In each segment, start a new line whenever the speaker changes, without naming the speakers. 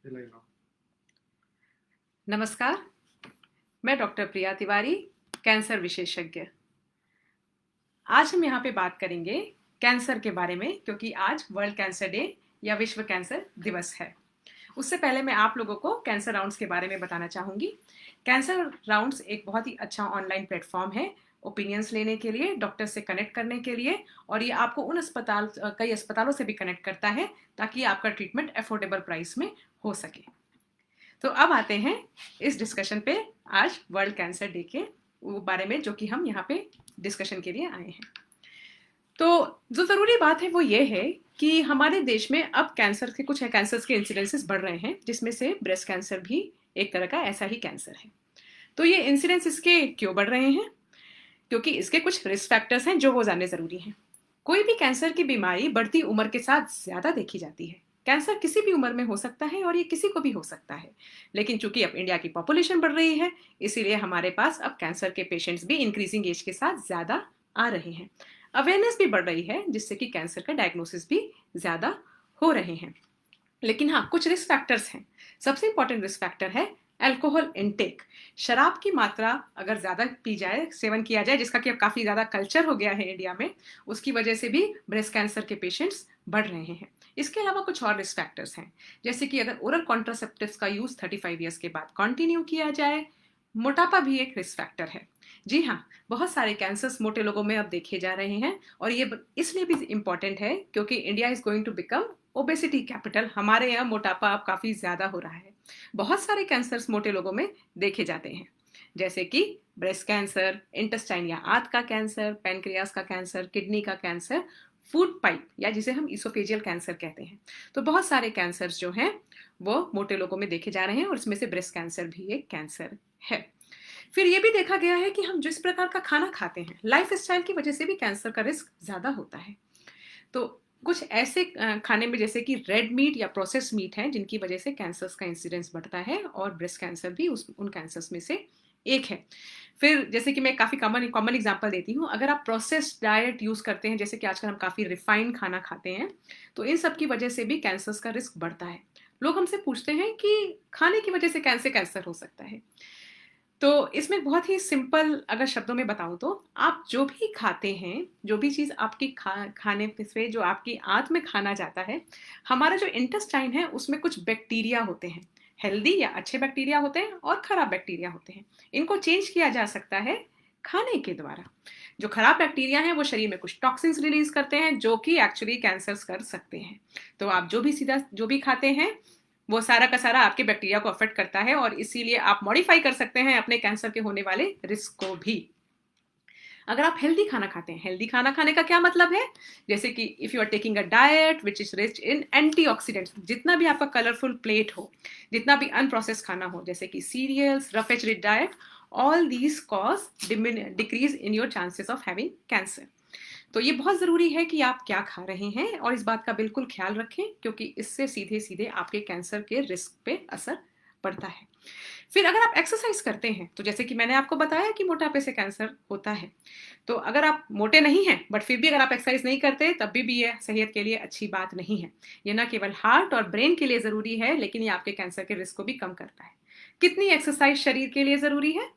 चलेगा।
नमस्कार, मैं डॉक्टर प्रिया तिवारी, कैंसर विशेषज्ञ। आज हम यहाँ पे बात करेंगे कैंसर के बारे में, क्योंकि आज वर्ल्ड कैंसर डे या विश्व कैंसर दिवस है। उससे पहले मैं आप लोगों को कैंसर राउंड्स के बारे में बताना चाहूँगी। कैंसर राउंड्स एक बहुत ही अच्छा ऑनलाइन प्लेटफॉर्म है ओपिनियंस लेने के लिए, डॉक्टर से कनेक्ट करने के लिए, और ये आपको उन कई अस्पतालों से भी कनेक्ट करता है ताकि आपका ट्रीटमेंट अफोर्डेबल प्राइस में हो सके। तो अब आते हैं इस डिस्कशन पे आज वर्ल्ड कैंसर डे के बारे में, जो कि हम यहाँ पे डिस्कशन के लिए आए हैं। तो जो ज़रूरी बात है वो ये है कि हमारे देश में अब कैंसर के कुछ कैंसर्स के इंसिडेंसेस बढ़ रहे हैं, जिसमें से ब्रेस्ट कैंसर भी एक तरह का ऐसा ही कैंसर है। तो ये इंसिडेंस इसके क्यों बढ़ रहे हैं? क्योंकि इसके कुछ रिस्क फैक्टर्स हैं जो वो जानने ज़रूरी हैं। कोई भी कैंसर की बीमारी बढ़ती उम्र के साथ ज़्यादा देखी जाती है। कैंसर किसी भी उम्र में हो सकता है और ये किसी को भी हो सकता है, लेकिन चूंकि अब इंडिया की पॉपुलेशन बढ़ रही है, इसीलिए हमारे पास अब कैंसर के पेशेंट्स भी इंक्रीजिंग एज के साथ ज़्यादा आ रहे हैं। अवेयरनेस भी बढ़ रही है, जिससे कि कैंसर का डायग्नोसिस भी ज़्यादा हो रहे हैं। लेकिन हाँ, कुछ रिस्क फैक्टर्स हैं। सबसे इंपॉर्टेंट रिस्क फैक्टर है अल्कोहल इनटेक। शराब की मात्रा अगर ज़्यादा पी जाए, सेवन किया जाए, जिसका कि अब काफ़ी ज़्यादा कल्चर हो गया है इंडिया में, उसकी वजह से भी ब्रेस्ट कैंसर के पेशेंट्स बढ़ रहे हैं। इसके अलावा कुछ और रिस्क फैक्टर्स हैं, जैसे कि अगर ओरल कॉन्ट्रासेप्टिव्स का यूज़ 35 ईयर्स के बाद कंटिन्यू किया जाए। मोटापा भी एक रिस्क फैक्टर है। जी हाँ, बहुत सारे कैंसर्स मोटे लोगों में अब देखे जा रहे हैं, और ये इसलिए भी इम्पॉर्टेंट है क्योंकि India is going to become obesity capital. हमारे यहाँ मोटापा अब काफ़ी ज़्यादा हो रहा है। बहुत सारे कैंसर्स मोटे लोगों में देखे जाते हैं, जैसे कि ब्रेस्ट कैंसर, इंटेस्टाइन या आंत का कैंसर, पैनक्रियास का कैंसर, किडनी का कैंसर, फूड पाइप या जिसे हम इसोफेजियल कैंसर कहते हैं। तो बहुत सारे कैंसर्स जो हैं वो मोटे लोगों में देखे जा रहे हैं, और इसमें से ब्रेस्ट कैंसर भी एक कैंसर है। फिर ये भी देखा गया है कि हम जिस प्रकार का खाना खाते हैं, लाइफ स्टाइल की वजह से भी कैंसर का रिस्क ज़्यादा होता है। तो कुछ ऐसे खाने में जैसे कि रेड मीट या प्रोसेस मीट हैं, जिनकी वजह से कैंसर्स का इंसिडेंस बढ़ता है, और ब्रेस्ट कैंसर भी उन कैंसर्स में से एक है। फिर जैसे कि मैं काफ़ी कॉमन एग्जांपल देती हूँ, अगर आप प्रोसेस्ड डाइट यूज़ करते हैं, जैसे कि आजकल हम काफ़ी रिफाइंड खाना खाते हैं, तो इन सब की वजह से भी कैंसर्स का रिस्क बढ़ता है। लोग हमसे पूछते हैं कि खाने की वजह से कैसे कैंसर हो सकता है। तो इसमें बहुत ही सिंपल अगर शब्दों में बताऊं तो, आप जो भी खाते हैं, जो भी चीज़ आपकी खाने से जो आपकी आंत में खाना जाता है, हमारा जो इंटेस्टाइन है उसमें कुछ बैक्टीरिया होते हैं। हेल्दी या अच्छे बैक्टीरिया होते हैं और खराब बैक्टीरिया होते हैं। इनको चेंज किया जा सकता है खाने के द्वारा। जो खराब बैक्टीरिया हैं वो शरीर में कुछ टॉक्सिन्स रिलीज करते हैं, जो कि एक्चुअली कैंसर्स कर सकते हैं। तो आप जो भी खाते हैं, वो सारा का सारा आपके बैक्टीरिया को अफेक्ट करता है, और इसीलिए आप मॉडिफाई कर सकते हैं अपने कैंसर के होने वाले रिस्क को भी। अगर आप हेल्दी खाना खाते हैं, हेल्दी खाना खाने का क्या मतलब है, जैसे कि if you are taking a diet which is rich in antioxidants, जितना भी आपका कलरफुल प्लेट हो, जितना भी अनप्रोसेस खाना हो, जैसे कि cereals, roughage rich diet, all these cause decrease in your chances of having cancer. तो ये बहुत ज़रूरी है कि आप क्या खा रहे हैं, और इस बात का बिल्कुल ख्याल रखें, क्योंकि इससे सीधे सीधे आपके कैंसर के रिस्क पे असर पड़ता है। फिर अगर आप एक्सरसाइज करते हैं, तो जैसे कि मैंने आपको बताया कि मोटापे से कैंसर होता है, तो अगर आप मोटे नहीं हैं बट फिर भी अगर आप एक्सरसाइज नहीं करते, तब भी ये सेहत के लिए अच्छी बात नहीं है। ये ना केवल हार्ट और ब्रेन के लिए ज़रूरी है, लेकिन ये आपके कैंसर के रिस्क को भी कम करता है। कितनी एक्सरसाइज शरीर के लिए ज़रूरी है?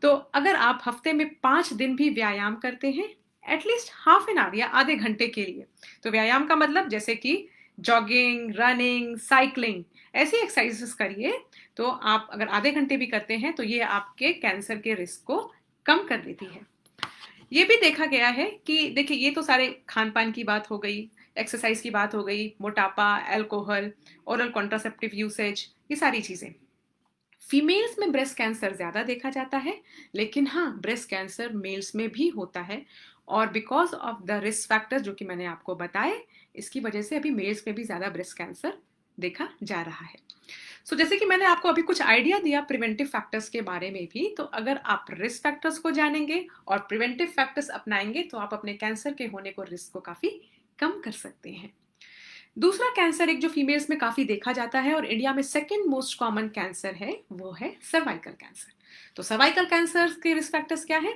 तो अगर आप हफ्ते में 5 दिन भी व्यायाम करते हैं, एटलीस्ट हाफ एन आवर या आधे घंटे के लिए, तो व्यायाम का मतलब जैसे कि जॉगिंग, रनिंग, साइकिलिंग, ऐसी एक्सरसाइजेस करिए। तो आप अगर आधे घंटे भी करते हैं, तो ये आपके कैंसर के रिस्क को कम कर देती है। ये भी देखा गया है कि देखिए, ये तो सारे खान पान की बात हो गई, एक्सरसाइज की बात हो गई, मोटापा, अल्कोहल, ओरल कॉन्ट्रासेप्टिव यूसेज, ये सारी चीज़ें। फीमेल्स में ब्रेस्ट कैंसर ज़्यादा देखा जाता है, लेकिन हाँ, ब्रेस्ट कैंसर मेल्स में भी होता है, और because of the risk factors जो कि मैंने आपको बताए, इसकी वजह से अभी मेल्स में भी ज़्यादा ब्रेस्ट कैंसर देखा जा रहा है। जैसे कि मैंने आपको अभी कुछ आइडिया दिया प्रिवेंटिव फैक्टर्स के बारे में भी, तो अगर आप रिस्क फैक्टर्स को जानेंगे और प्रिवेंटिव फैक्टर्स अपनाएंगे, तो आप अपने कैंसर के होने को रिस्क को काफ़ी कम कर सकते हैं। दूसरा कैंसर एक जो फीमेल्स में काफ़ी देखा जाता है और इंडिया में सेकेंड मोस्ट कॉमन कैंसर है, वो है सर्वाइकल कैंसर। तो सर्वाइकल कैंसर के रिस्क फैक्टर्स क्या है?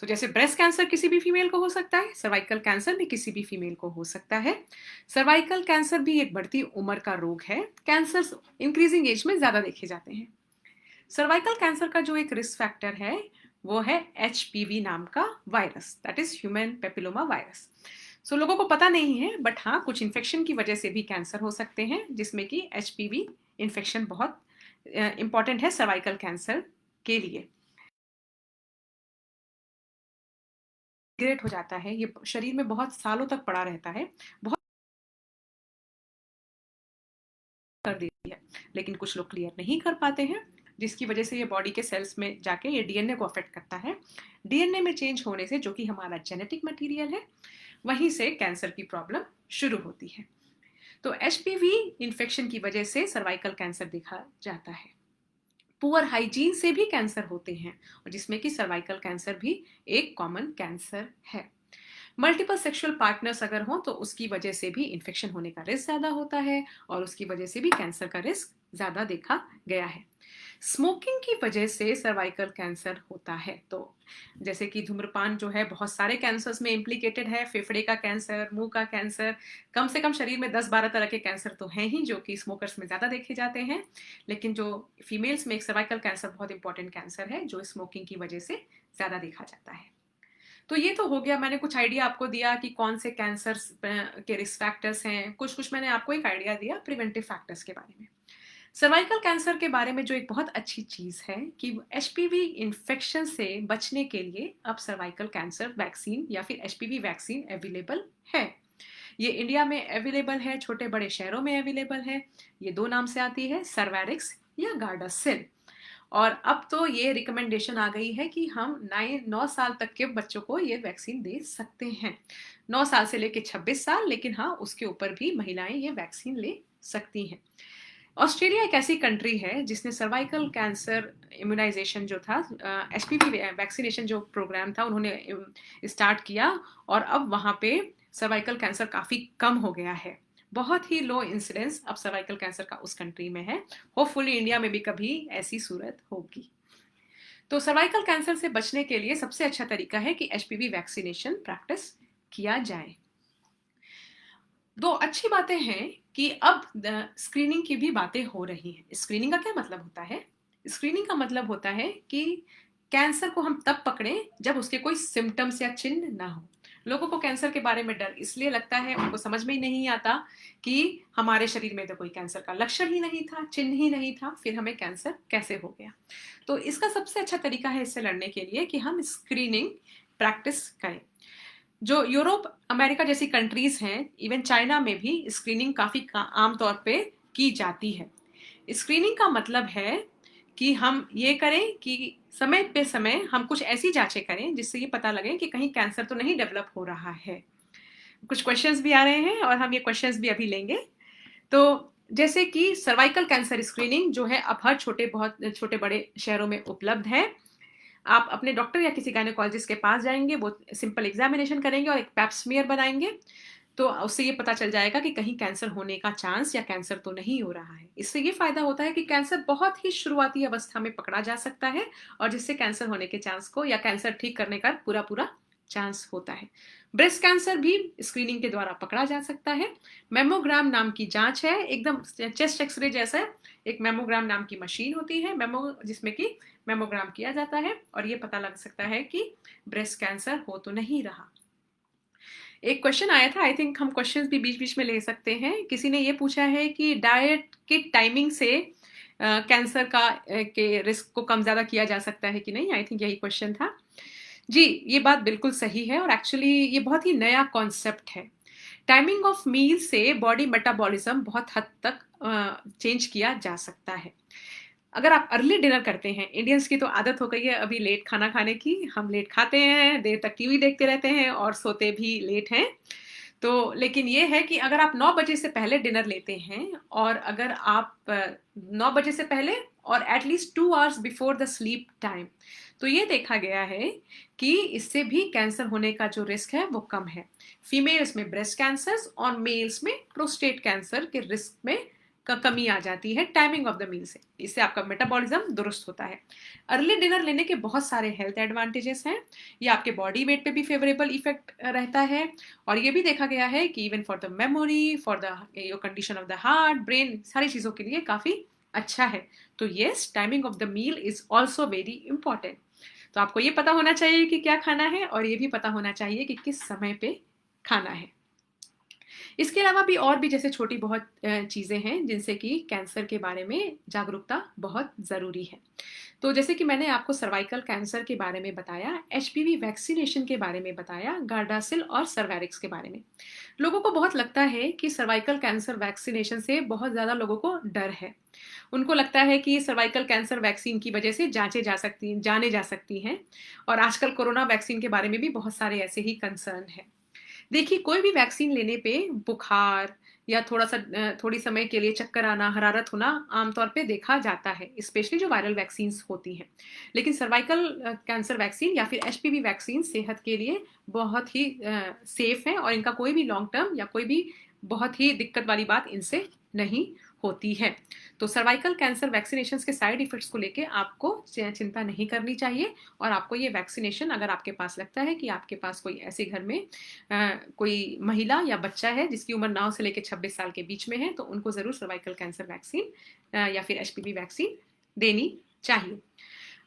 जैसे ब्रेस्ट कैंसर किसी भी फीमेल को हो सकता है, सर्वाइकल कैंसर भी किसी भी फीमेल को हो सकता है। सर्वाइकल कैंसर भी एक बढ़ती उम्र का रोग है। कैंसर इंक्रीजिंग एज में ज़्यादा देखे जाते हैं। सर्वाइकल कैंसर का जो एक रिस्क फैक्टर है वो है HPV नाम का virus, that is human papilloma virus. लोगों को पता नहीं है, बट हाँ, कुछ इन्फेक्शन की वजह से भी कैंसर हो सकते हैं, जिसमें कि HPV इन्फेक्शन बहुत इंपॉर्टेंट है सर्वाइकल कैंसर के लिए। ग्रेट हो जाता है, ये शरीर में बहुत सालों तक पड़ा रहता है, बहुत कर देती है, लेकिन कुछ लोग क्लियर नहीं कर पाते हैं, जिसकी वजह से ये बॉडी के सेल्स में जाके ये डीएनए को अफेक्ट करता है। डीएनए में चेंज होने से, जो कि हमारा जेनेटिक मटेरियल है, वहीं से कैंसर की प्रॉब्लम शुरू होती है। तो HPV इन्फेक्शन की वजह से सर्वाइकल कैंसर देखा जाता है। पुअर हाइजीन से भी कैंसर होते हैं, और जिसमें कि सर्वाइकल कैंसर भी एक कॉमन कैंसर है। मल्टीपल सेक्सुअल पार्टनर्स अगर हों तो उसकी वजह से भी इन्फेक्शन होने का रिस्क ज़्यादा होता है, और उसकी वजह से भी कैंसर का रिस्क ज़्यादा देखा गया है। स्मोकिंग की वजह से सर्वाइकल कैंसर होता है, तो जैसे कि धूम्रपान जो है बहुत सारे कैंसर्स में इम्प्लीकेटेड है। फेफड़े का कैंसर, मुंह का कैंसर, कम से कम शरीर में 10-12 तरह के कैंसर तो हैं ही, जो कि स्मोकर्स में ज़्यादा देखे जाते हैं। लेकिन जो फीमेल्स में एक सर्वाइकल कैंसर बहुत इंपॉर्टेंट कैंसर है, जो स्मोकिंग की वजह से ज़्यादा देखा जाता है। तो ये तो हो गया, मैंने कुछ आइडिया आपको दिया कि कौन से कैंसर के रिस्क फैक्टर्स हैं। कुछ मैंने आपको एक आइडिया दिया प्रिवेंटिव फैक्टर्स के बारे में। सर्वाइकल कैंसर के बारे में जो एक बहुत अच्छी चीज़ है कि HPV इन्फेक्शन से बचने के लिए अब सर्वाइकल कैंसर वैक्सीन या फिर HPV वैक्सीन अवेलेबल है। ये इंडिया में अवेलेबल है, छोटे बड़े शहरों में अवेलेबल है। ये 2 नाम से आती है, सर्वैरिक्स या गार्डासिल। और अब तो ये रिकमेंडेशन आ गई है कि हम 9 साल तक के बच्चों को ये वैक्सीन दे सकते हैं। 9 साल से लेकर 26 साल, लेकिन हाँ, उसके ऊपर भी महिलाएं ये वैक्सीन ले सकती हैं। ऑस्ट्रेलिया एक ऐसी कंट्री है जिसने सर्वाइकल कैंसर इम्यूनाइजेशन जो था, HPV वैक्सीनेशन जो प्रोग्राम था, उन्होंने स्टार्ट किया, और अब वहाँ पे सर्वाइकल कैंसर काफ़ी कम हो गया है। बहुत ही लो इंसिडेंस अब सर्वाइकल कैंसर का उस कंट्री में है। होपफुली इंडिया में भी कभी ऐसी सूरत होगी। तो सर्वाइकल कैंसर से बचने के लिए सबसे अच्छा तरीका है कि HPV वैक्सीनेशन प्रैक्टिस किया जाए। 2 अच्छी बातें हैं कि अब स्क्रीनिंग की भी बातें हो रही हैं। स्क्रीनिंग का क्या मतलब होता है? स्क्रीनिंग का मतलब होता है कि कैंसर को हम तब पकड़ें जब उसके कोई सिम्टम्स या चिन्ह ना हो। लोगों को कैंसर के बारे में डर इसलिए लगता है, उनको समझ में ही नहीं आता कि हमारे शरीर में तो कोई कैंसर का लक्षण ही नहीं था, चिन्ह ही नहीं था, फिर हमें कैंसर कैसे हो गया। तो इसका सबसे अच्छा तरीका है इससे लड़ने के लिए कि हम स्क्रीनिंग प्रैक्टिस करें। जो यूरोप, अमेरिका जैसी कंट्रीज हैं, इवन चाइना में भी स्क्रीनिंग काफ़ी आम तौर पे की जाती है। स्क्रीनिंग का मतलब है कि हम ये करें कि समय पे समय हम कुछ ऐसी जांचें करें जिससे ये पता लगे कि कहीं कैंसर तो नहीं डेवलप हो रहा है। कुछ क्वेश्चंस भी आ रहे हैं और हम ये क्वेश्चंस भी अभी लेंगे। तो जैसे कि सर्वाइकल कैंसर स्क्रीनिंग जो है अब हर बहुत छोटे बड़े शहरों में उपलब्ध है। आप अपने डॉक्टर या किसी गायनेकोलॉजिस्ट के पास जाएंगे, वो सिंपल एग्जामिनेशन करेंगे और एक पैप स्मीयर बनाएंगे, तो उससे ये पता चल जाएगा कि कहीं कैंसर होने का चांस या कैंसर तो नहीं हो रहा है। इससे ये फायदा होता है कि कैंसर बहुत ही शुरुआती अवस्था में पकड़ा जा सकता है, और जिससे कैंसर होने के चांस को या कैंसर ठीक करने का पूरा पूरा चांस होता है। ब्रेस्ट कैंसर भी स्क्रीनिंग के द्वारा पकड़ा जा सकता है। मेमोग्राम नाम की जांच है, एकदम चेस्ट एक्सरे जैसा एक मेमोग्राम नाम की मशीन होती है, जिसमें कि मेमोग्राम किया जाता है, और ये पता लग सकता है कि ब्रेस्ट कैंसर हो तो नहीं रहा। एक क्वेश्चन आया था, आई थिंक हम क्वेश्चंस भी बीच बीच में ले सकते हैं। किसी ने ये पूछा है कि डाइट की टाइमिंग से कैंसर के रिस्क को कम ज़्यादा किया जा सकता है कि नहीं। आई थिंक यही क्वेश्चन था जी। ये बात बिल्कुल सही है, और एक्चुअली ये बहुत ही नया कॉन्सेप्ट है। टाइमिंग ऑफ मील से बॉडी मेटाबॉलिज्म बहुत हद तक चेंज किया जा सकता है। अगर आप अर्ली डिनर करते हैं, इंडियंस की तो आदत हो गई है अभी लेट खाना खाने की, हम लेट खाते हैं, देर तक टीवी देखते रहते हैं और सोते भी लेट हैं। तो लेकिन ये है कि अगर आप 9 बजे से पहले डिनर लेते हैं, और अगर आप 9 बजे से पहले और at least 2 hours before the sleep time, तो ये देखा गया है कि इससे भी कैंसर होने का जो रिस्क है वो कम है। फीमेल्स में ब्रेस्ट कैंसर और मेल्स में प्रोस्टेट कैंसर के रिस्क में का कमी आ जाती है टाइमिंग ऑफ द मील से। इससे आपका मेटाबॉलिज्म दुरुस्त होता है। अर्ली डिनर लेने के बहुत सारे हेल्थ एडवांटेजेस हैं। ये आपके बॉडी वेट पे भी फेवरेबल इफेक्ट रहता है, और ये भी देखा गया है कि even for the memory, for the your condition of the heart, brain, सारी चीज़ों के लिए काफ़ी अच्छा है। तो yes, timing of the meal is also very important. तो आपको ये पता होना चाहिए कि क्या खाना है, और ये भी पता होना चाहिए कि किस समय पे खाना है। इसके अलावा भी और भी जैसे छोटी बहुत चीज़ें हैं जिनसे कि कैंसर के बारे में जागरूकता बहुत ज़रूरी है। तो जैसे कि मैंने आपको सर्वाइकल कैंसर के बारे में बताया, एचपीवी वैक्सीनेशन के बारे में बताया, गार्डासिल और सर्वैरिक्स के बारे में। लोगों को बहुत लगता है कि सर्वाइकल कैंसर वैक्सीनेशन से बहुत ज़्यादा लोगों को डर है। उनको लगता है कि सर्वाइकल कैंसर वैक्सीन की वजह से जाने जा सकती हैं, और आजकल कोरोना वैक्सीन के बारे में भी बहुत सारे ऐसे ही कंसर्न हैं। देखिए, कोई भी वैक्सीन लेने पे बुखार या थोड़ी समय के लिए चक्कर आना, हरारत होना आमतौर पे देखा जाता है, स्पेशली जो वायरल वैक्सीन्स होती हैं। लेकिन सर्वाइकल कैंसर वैक्सीन या फिर एचपीवी वैक्सीन सेहत के लिए बहुत ही सेफ है, और इनका कोई भी लॉन्ग टर्म या कोई भी बहुत ही दिक्कत वाली बात इनसे नहीं होती है। तो सर्वाइकल कैंसर वैक्सीनेशन के साइड इफेक्ट्स को लेके आपको चिंता नहीं करनी चाहिए, और आपको ये वैक्सीनेशन, अगर आपके पास लगता है कि आपके पास कोई ऐसे घर में कोई महिला या बच्चा है जिसकी उम्र 9 से लेकर 26 साल के बीच में है, तो उनको ज़रूर सर्वाइकल कैंसर वैक्सीन या फिर एचपीवी वैक्सीन देनी चाहिए।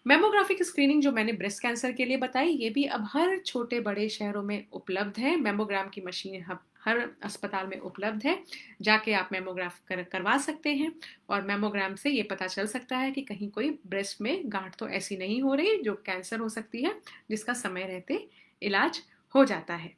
मेमोग्राफिक स्क्रीनिंग जो मैंने ब्रेस्ट कैंसर के लिए बताई, ये भी अब हर छोटे बड़े शहरों में उपलब्ध है। मेमोग्राम की मशीन हर अस्पताल में उपलब्ध है। जाके आप मेमोग्राफ करवा सकते हैं, और मेमोग्राम से ये पता चल सकता है कि कहीं कोई ब्रेस्ट में गांठ तो ऐसी नहीं हो रही जो कैंसर हो सकती है, जिसका समय रहते इलाज हो जाता है।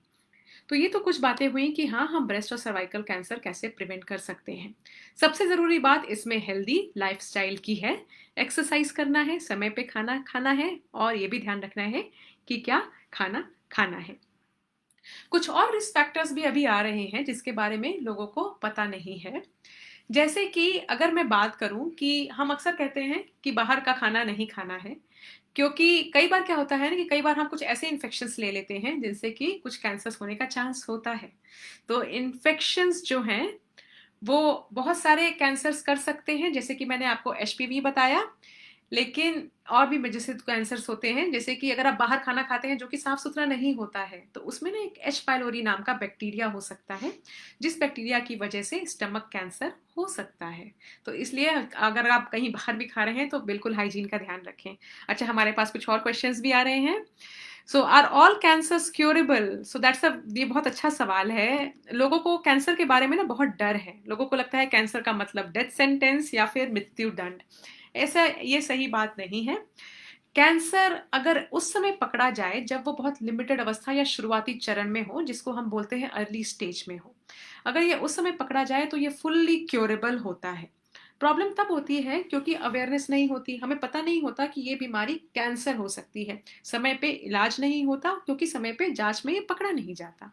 तो ये तो कुछ बातें हुई कि हाँ, हम ब्रेस्ट और सर्वाइकल कैंसर कैसे प्रिवेंट कर सकते हैं। सबसे ज़रूरी बात इसमें हेल्दी लाइफस्टाइल की है। एक्सरसाइज करना है, समय पे खाना खाना है, और ये भी ध्यान रखना है कि क्या खाना खाना है। कुछ और रिस्क फैक्टर्स भी अभी आ रहे हैं जिसके बारे में लोगों को पता नहीं है। जैसे कि अगर मैं बात करूं कि हम अक्सर कहते हैं कि बाहर का खाना नहीं खाना है, क्योंकि कई बार क्या होता है ना कि कई बार हम कुछ ऐसे इन्फेक्शंस ले लेते हैं जिनसे कि कुछ कैंसर्स होने का चांस होता है। तो इन्फेक्शंस जो हैं वो बहुत सारे कैंसर्स कर सकते हैं, जैसे कि मैंने आपको एचपीवी बताया। लेकिन और भी जैसे कैंसर्स होते हैं, जैसे कि अगर आप बाहर खाना खाते हैं जो कि साफ सुथरा नहीं होता है, तो उसमें ना एक एच पाइलोरी नाम का बैक्टीरिया हो सकता है, जिस बैक्टीरिया की वजह से स्टमक कैंसर हो सकता है। तो इसलिए अगर आप कहीं बाहर भी खा रहे हैं तो बिल्कुल हाइजीन का ध्यान रखें। अच्छा, हमारे पास कुछ और क्वेश्चंस भी आ रहे हैं। So are all cancers curable? So that's ये बहुत अच्छा सवाल है। लोगों को कैंसर के बारे में ना बहुत डर है। लोगों को लगता है कैंसर का मतलब डेथ सेंटेंस या फिर मृत्यु दंड। ऐसा ये सही बात नहीं है। कैंसर अगर उस समय पकड़ा जाए जब वो बहुत लिमिटेड अवस्था या शुरुआती चरण में हो, जिसको हम बोलते हैं अर्ली स्टेज में हो, अगर ये उस समय पकड़ा जाए तो ये फुल्ली क्योरेबल होता है। प्रॉब्लम तब होती है क्योंकि अवेयरनेस नहीं होती, हमें पता नहीं होता कि ये बीमारी कैंसर हो सकती है। समय पे इलाज नहीं होता क्योंकि समय पे जांच में ये पकड़ा नहीं जाता,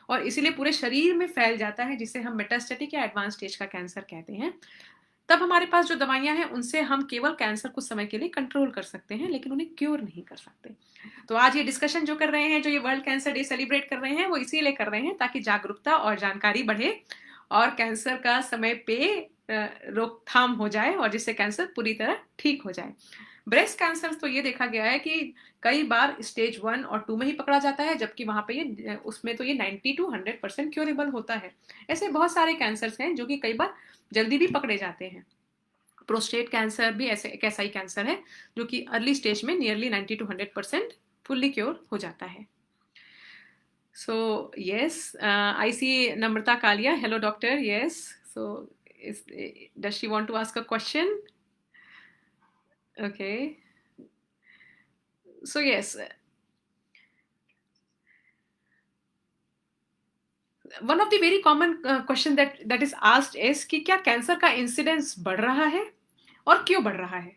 और इसीलिए पूरे शरीर में फैल जाता है, जिसे हम मेटास्टेटिक या एडवांस स्टेज का कैंसर कहते हैं। तब हमारे पास जो दवाइयां हैं उनसे हम केवल कैंसर कुछ समय के लिए कंट्रोल कर सकते हैं, लेकिन उन्हें क्योर नहीं कर सकते। तो आज ये डिस्कशन जो कर रहे हैं, जो ये वर्ल्ड कैंसर डे सेलिब्रेट कर रहे हैं, वो इसीलिए कर रहे हैं ताकि जागरूकता और जानकारी बढ़े, और कैंसर का समय पे रोकथाम हो जाए, और जिससे कैंसर पूरी तरह ठीक हो जाए। ब्रेस्ट कैंसर तो ये देखा गया है कि कई बार स्टेज 1 और 2 में ही पकड़ा जाता है, जबकि वहां पे ये उसमें तो ये 90 to 100% क्योरेबल होता है। ऐसे बहुत सारे कैंसर्स हैं जो कि कई बार जल्दी भी पकड़े जाते हैं। प्रोस्टेट कैंसर भी ऐसे एक ऐसा ही कैंसर है जो कि अर्ली स्टेज में नियरली 90 to 100% फुल्ली क्योर हो जाता है। So yes, I see Namrata Kalia, hello doctor. Yes, so does she want to ask a question? Okay, so yes, one of the very common question that is asked is कि क्या cancer का incidence बढ़ रहा है, और क्यों बढ़ रहा है।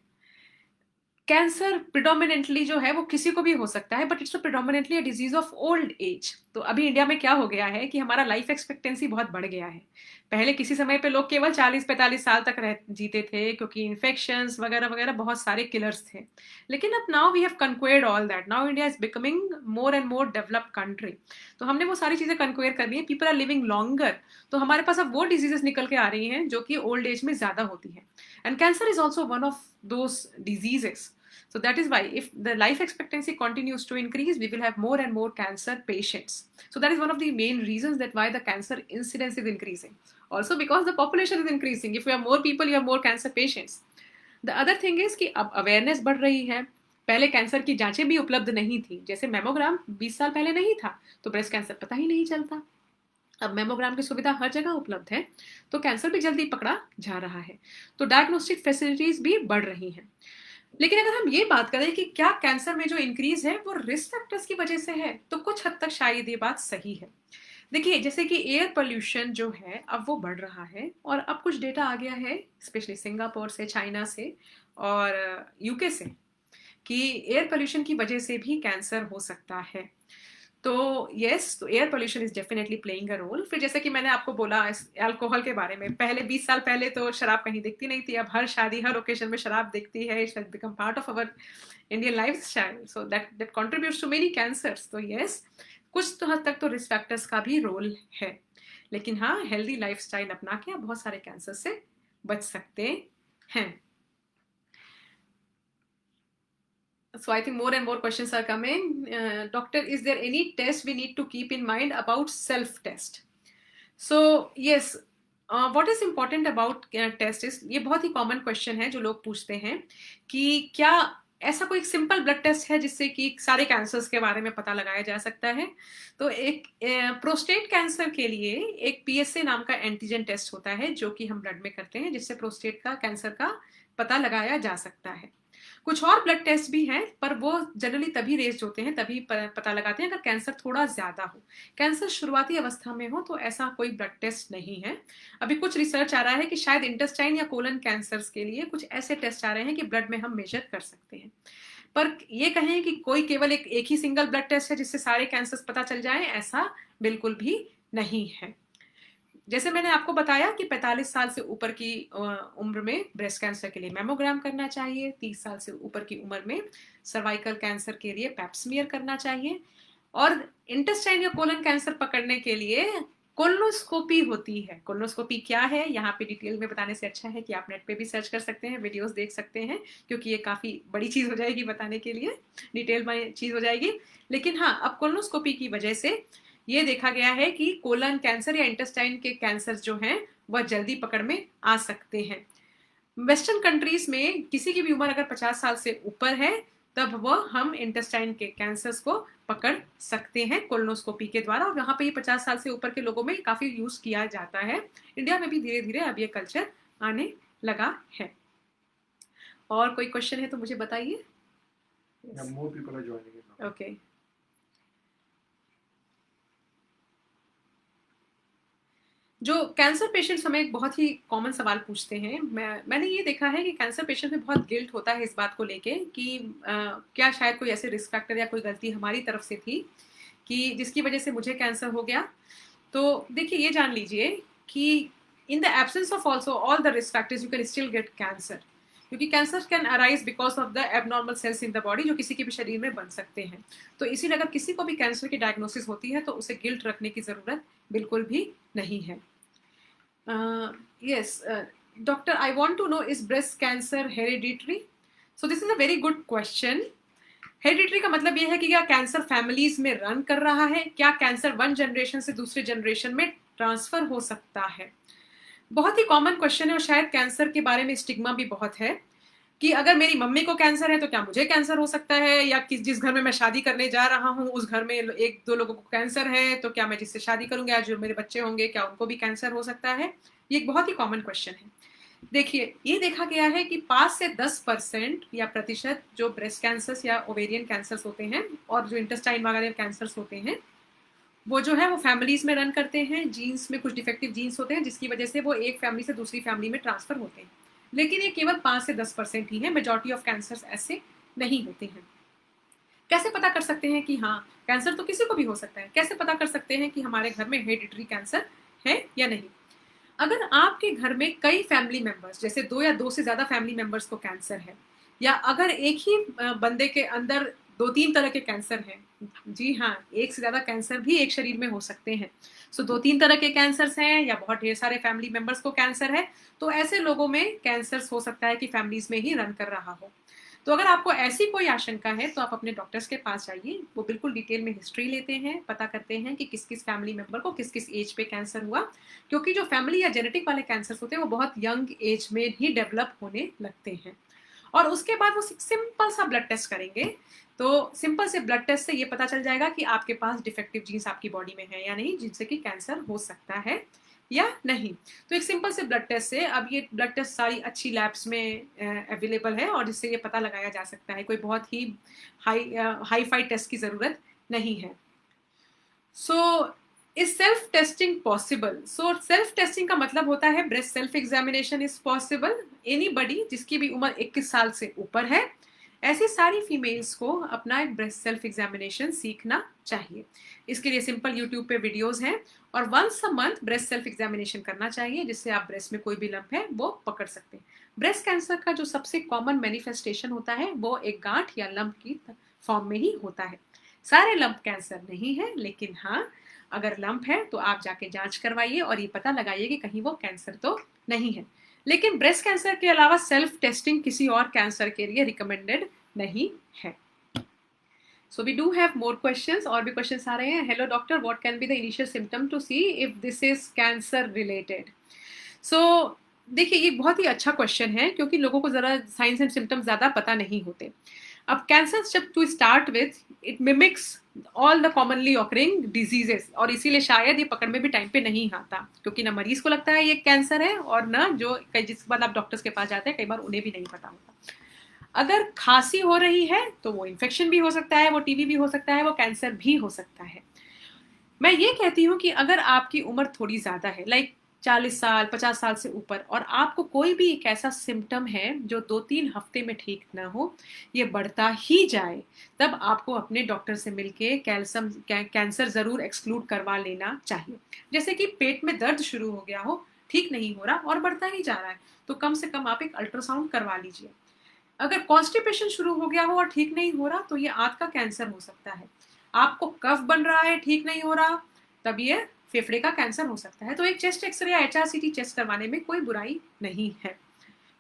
कैंसर प्रिडोमिनेंटली जो है वो किसी को भी हो सकता है, but it's predominantly a disease of old age. तो अभी इंडिया में क्या हो गया है कि हमारा लाइफ एक्सपेक्टेंसी बहुत बढ़ गया है। पहले किसी समय पे लोग केवल 40-45 साल तक जीते थे, क्योंकि इन्फेक्शंस वगैरह वगैरह बहुत सारे किलर्स थे। लेकिन अब now we have conquered all that, now India is becoming more and more developed country. तो हमने वो सारी चीज़ें कन्क्वेयर कर ली है, पीपल आर लिविंग लॉन्गर। तो हमारे पास अब वो डिजीजेस निकल के आ रही हैं जो कि ओल्ड एज में ज़्यादा होती हैं, and cancer is also one of those diseases. So that is why if the life expectancy continues to increase, we will have more and more cancer patients. So that is one of the main reasons that why the cancer incidence is increasing. Also because the population is increasing. If you have more people, you have more cancer patients. The other thing is कि अब awareness बढ़ रही है। पहले cancer की जांचें भी उपलब्ध नहीं थी, जैसे मेमोग्राम 20 साल पहले नहीं था तो ब्रेस्ट कैंसर पता ही नहीं चलता। अब मेमोग्राम की सुविधा हर जगह उपलब्ध है, तो कैंसर भी जल्दी पकड़ा जा रहा है, तो डायग्नोस्टिक फैसिलिटीज भी बढ़ रही हैं। लेकिन अगर हम ये बात करें कि क्या कैंसर में जो इंक्रीज है वो रिस्क फैक्टर्स की वजह से है, तो कुछ हद तक शायद ये बात सही है। देखिए, जैसे कि एयर पोल्यूशन जो है अब वो बढ़ रहा है, और अब कुछ डेटा आ गया है स्पेशली सिंगापुर से, चाइना से और यूके से, कि एयर पोल्यूशन की वजह से भी कैंसर हो सकता है। तो यस, तो air pollution is definitely playing a role. फिर जैसे कि मैंने आपको बोला अल्कोहल के बारे में, पहले 20 साल पहले तो शराब कहीं दिखती नहीं थी, अब हर शादी हर ओकेजन में शराब दिखती है। It's become part of our Indian lifestyle, so that contributes to many cancers. तो यस, कुछ तो हद तक तो रिस्क फैक्टर्स का भी रोल है, लेकिन हाँ, हेल्दी लाइफ स्टाइल अपना के आप बहुत सारे कैंसर से बच सकते हैं। So I think more and more questions are coming. Doctor, is there any test we need to keep in mind about self-test? So yes, what is important about test is, ये बहुत ही common question है जो लोग पूछते हैं कि क्या ऐसा कोई सिंपल ब्लड टेस्ट है जिससे कि सारे कैंसर्स के बारे में पता लगाया जा सकता है। तो एक प्रोस्टेट कैंसर के लिए एक PSA नाम का एंटीजन टेस्ट होता है जो कि हम ब्लड में करते हैं, जिससे प्रोस्टेट का कैंसर का पता लगाया जा सकता है। कुछ और ब्लड टेस्ट भी हैं, पर वो जनरली तभी रेज्ड होते हैं, तभी पता लगाते हैं अगर कैंसर थोड़ा ज्यादा हो। कैंसर शुरुआती अवस्था में हो तो ऐसा कोई ब्लड टेस्ट नहीं है। अभी कुछ रिसर्च आ रहा है कि शायद इंटेस्टाइन या कोलन कैंसर्स के लिए कुछ ऐसे टेस्ट आ रहे हैं कि ब्लड में हम मेजर कर सकते हैं। पर ये कहें कि कोई केवल एक ही सिंगल ब्लड टेस्ट है जिससे सारे कैंसर्स पता चल जाए, ऐसा बिल्कुल भी नहीं है। जैसे मैंने आपको बताया कि 45 साल से ऊपर की उम्र में ब्रेस्ट कैंसर के लिए मेमोग्राम करना चाहिए, 30 साल से ऊपर की उम्र में सर्वाइकल कैंसर के लिए पैप स्मीयर करना चाहिए, और इंटेस्टाइन या कोलन कैंसर पकड़ने के लिए कोलोनोस्कोपी होती है। कोलोनोस्कोपी क्या है, यहाँ पे डिटेल में बताने से अच्छा है कि आप नेट पे भी सर्च कर सकते हैं, वीडियोस देख सकते हैं, क्योंकि ये काफ़ी बड़ी चीज़ हो जाएगी बताने के लिए, डिटेल में चीज़ हो जाएगी। लेकिन हाँ, अब कोलोनोस्कोपी की वजह से ये देखा गया है कि कोलन कैंसर या इंटेस्टाइन के कैंसर जो हैं वह जल्दी पकड़ में आ सकते हैं। वेस्टर्न कंट्रीज में किसी की भी उम्र अगर 50 साल से ऊपर है तब वह हम इंटेस्टाइन के कैंसर्स को पकड़ सकते हैं कोलोनोस्कोपी के द्वारा, और यहाँ पे ये 50 साल से ऊपर के लोगों में काफी यूज किया जाता है। इंडिया में भी धीरे धीरे अब ये कल्चर आने लगा है। और कोई क्वेश्चन है तो मुझे बताइए। ओके, जो कैंसर पेशेंट्स हमें एक बहुत ही कॉमन सवाल पूछते हैं, मैंने ये देखा है कि कैंसर पेशेंट में बहुत गिल्ट होता है इस बात को लेके कि क्या शायद कोई ऐसे रिस्क फैक्टर या कोई गलती हमारी तरफ से थी कि जिसकी वजह से मुझे कैंसर हो गया। तो देखिए, ये जान लीजिए कि in the absence of also all the risk factors you can still get cancer, क्योंकि cancer can arise because of the abnormal cells in the body जो किसी के भी शरीर में बन सकते हैं। तो इसीलिए अगर किसी को भी कैंसर की डायग्नोसिस होती है तो उसे गिल्ट रखने की जरूरत बिल्कुल भी नहीं है। Yes, doctor, I want to know, is breast cancer hereditary? So this is a very good question. Hereditary का मतलब यह है कि क्या कैंसर फैमिलीज में रन कर रहा है, क्या कैंसर वन जनरेशन से दूसरे जनरेशन में ट्रांसफर हो सकता है। बहुत ही कॉमन क्वेश्चन है, और शायद कैंसर के बारे में स्टिग्मा भी बहुत है कि अगर मेरी मम्मी को कैंसर है तो क्या मुझे कैंसर हो सकता है, या जिस घर में मैं शादी करने जा रहा हूँ उस घर में एक दो लोगों को कैंसर है तो क्या मैं जिससे शादी करूंगा, जो मेरे बच्चे होंगे, क्या उनको भी कैंसर हो सकता है। ये एक बहुत ही कॉमन क्वेश्चन है। देखिए, ये देखा गया है कि 5 से 10% या प्रतिशत जो ब्रेस्ट कैंसर्स या ओवेरियन कैंसर्स होते हैं और जो इंटेस्टाइन वगैरह कैंसर्स होते हैं वो जो है वो फैमिलीज में रन करते हैं। जीन्स में कुछ डिफेक्टिव जीन्स होते हैं जिसकी वजह से वो एक फैमिली से दूसरी फैमिली में ट्रांसफर होते हैं, लेकिन ये केवल 5 से 10% ही है। मेजॉरिटी ऑफ कैंसर्स ऐसे नहीं होते हैं। कैसे पता कर सकते हैं कि हाँ कैंसर तो किसी को भी हो सकता है? कैसे पता कर सकते हैं कि हमारे घर में हेरिडिटरी कैंसर है या नहीं? अगर आपके घर में कई फैमिली मेंबर्स, जैसे 2 या 2 से ज़्यादा फैमिली मेंबर्स को कैंसर है, या अगर एक ही बंदे के अंदर 2-3 तरह के कैंसर हैं, जी हाँ, एक से ज़्यादा कैंसर भी एक शरीर में हो सकते हैं। सो 2-3 तरह के कैंसर्स हैं या बहुत ढेर सारे फैमिली मेंबर्स को कैंसर है, तो ऐसे लोगों में कैंसर्स हो सकता है कि फैमिलीज़ में ही रन कर रहा हो। तो अगर आपको ऐसी कोई आशंका है तो आप अपने डॉक्टर्स के पास जाइए, वो बिल्कुल डिटेल में हिस्ट्री लेते हैं, पता करते हैं कि किस किस फैमिली मेंबर को किस किस एज पे कैंसर हुआ, क्योंकि जो फैमिली या जेनेटिक वाले कैंसर होते हैं वो बहुत यंग एज में ही डेवलप होने लगते हैं। और उसके बाद वो सिंपल सा ब्लड टेस्ट करेंगे, तो सिंपल से ब्लड टेस्ट से ये पता चल जाएगा कि आपके पास डिफेक्टिव जीन्स आपकी बॉडी में है या नहीं, जिनसे कि कैंसर हो सकता है या नहीं। तो एक सिंपल से ब्लड टेस्ट से, अब ये ब्लड टेस्ट सारी अच्छी लैब्स में अवेलेबल है और जिससे ये पता लगाया जा सकता है, कोई बहुत ही हाई फाई टेस्ट की ज़रूरत नहीं है। So is self testing possible? So self testing का मतलब होता है breast self examination is possible. Anybody जिसकी भी उम्र 21 साल से ऊपर है, ऐसी सारी फीमेल्स को अपना एक ब्रेस्ट सेल्फ एग्जामिनेशन सीखना चाहिए। इसके लिए सिंपल यूट्यूब पे वीडियोस हैं, और once a month breast self examination करना चाहिए, जिससे आप ब्रेस्ट में कोई भी लंप है वो पकड़ सकते हैं। ब्रेस्ट कैंसर का जो सबसे कॉमन मैनिफेस्टेशन होता है वो एक गांठ या लंप की फॉर्म में ही होता है। सारे लंप कैंसर नहीं है, लेकिन हाँ अगर लंप है तो आप जाके जांच करवाइए और ये पता लगाइए कि कहीं वो कैंसर तो नहीं है। लेकिन ब्रेस्ट कैंसर के अलावा सेल्फ टेस्टिंग किसी और कैंसर के लिए रिकमेंडेड नहीं है। So we do have more questions, और भी क्वेश्चंस आ रहे हैं। Hello doctor, what can be the initial symptom to see if this is cancer related? So देखिए, ये बहुत ही अच्छा क्वेश्चन है, क्योंकि लोगों को ज़रा साइंस एंड सिम्टम्स ज़्यादा पता नहीं होते। अब कैंसर जब to start with it mimics all the commonly occurring diseases, और इसीलिए शायद ये पकड़ में भी टाइम पे नहीं आता, क्योंकि ना मरीज को लगता है ये कैंसर है, और ना जो जिसके बाद आप डॉक्टर्स के पास जाते हैं कई बार उन्हें भी नहीं पता होता। अगर खांसी हो रही है तो वो इन्फेक्शन भी हो सकता है, वो टीबी भी हो सकता है, वो कैंसर भी हो सकता है। मैं ये कहती हूँ कि अगर आपकी उम्र थोड़ी ज़्यादा है, लाइक 40 साल 50 साल से ऊपर, और आपको कोई भी एक ऐसा सिम्टम है जो 2-3 हफ्ते में ठीक ना हो, ये बढ़ता ही जाए, तब आपको अपने डॉक्टर से मिलके कैंसर ज़रूर एक्सक्लूड करवा लेना चाहिए। जैसे कि पेट में दर्द शुरू हो गया हो, ठीक नहीं हो रहा और बढ़ता ही जा रहा है, तो कम से कम आप एक अल्ट्रासाउंड करवा लीजिए। अगर कॉन्स्टिपेशन शुरू हो गया हो और ठीक नहीं हो रहा, तो ये आंत का कैंसर हो सकता है। आपको कफ बन रहा है, ठीक नहीं हो रहा, तब ये फेफड़े का कैंसर हो सकता है। तो एक चेस्ट एक्सरे या HRCT चेस्ट करवाने में कोई बुराई नहीं है।